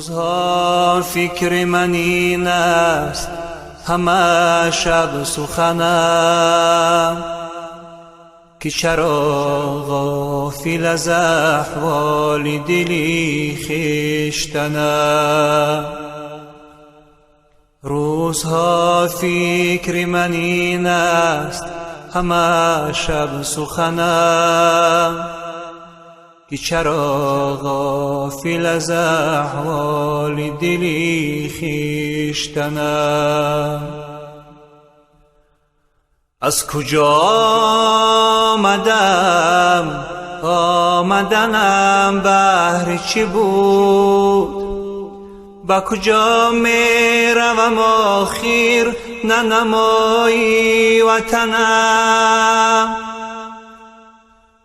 روزها فکر من این است، همه شب سخنم، که چرا غافل از احوال دلی خویشتنم. روزها فکر من این است، همه شب سخنم، که چرا غافل از احوال دلی خویشتنم. از کجا آمدنم بهر چی بود، با کجا می روم آخر ننمایی وطنم.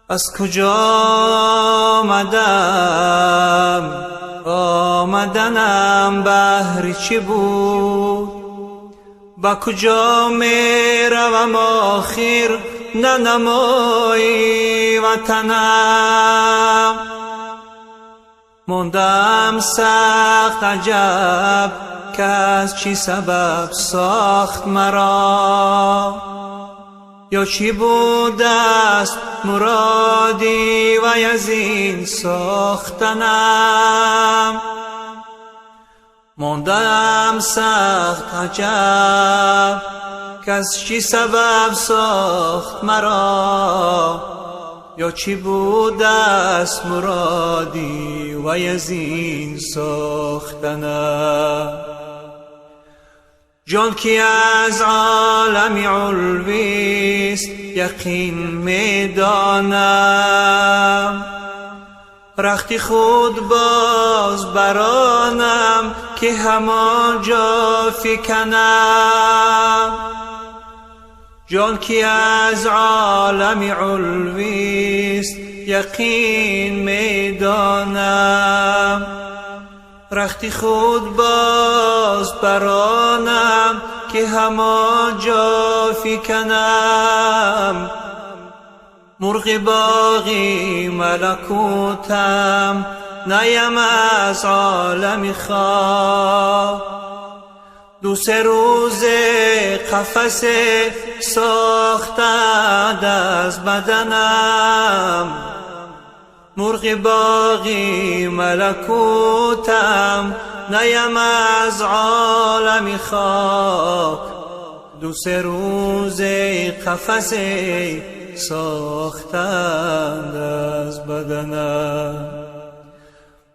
از کجا آمدنم بهر چی بود، با کجا می روم آخر ننمایی وطنم. موندم سخت عجب که از چی سبب ساخت مرا، یا چی بود است مرادی و از این ساختنم. موندم سخت عجب که از چی سبب ساخت مرا، یا چی بود است مرادی و از این ساختنم. جان که از عالم علویست یقین می دانم، رخت خود باز برانم که همانجا فکنم. جان که از عالم علویست یقین می دانم، رخت خود باز برانم که همانجا فکنم. مرغ باغی ملکوتم نیم از عالم خواب، دو سه روز قفس ساختند از بدنم. مرغ باغی ملکوتم نیم از عالم خاک، دو سه روز قفس ساختند از بدنم.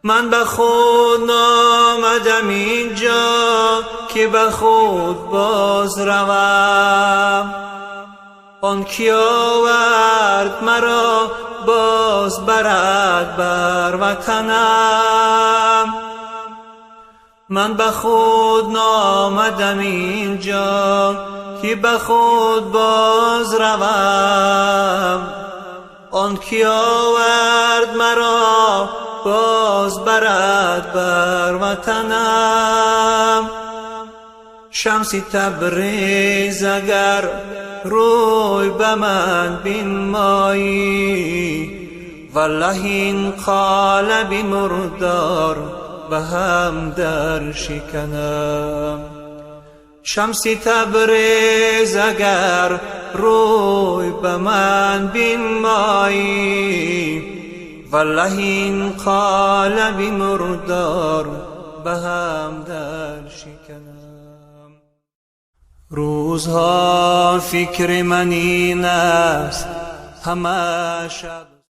من به خود نامدم اینجا که به خود باز روم، آن کی آورد مرا باز برد بر وطنم. من به خود نامدم اینجا که به خود باز روم، آن کی آورد مرا باز برد بر وطنم. شمس تبریز اگر روی به من بنمایی، والله این قالب مردار به هم در شکنم. شمس تبریز اگر روی به من بنمایی، والله این قالب مردار به هم در شکنم. روزها فکر من این است، همه شب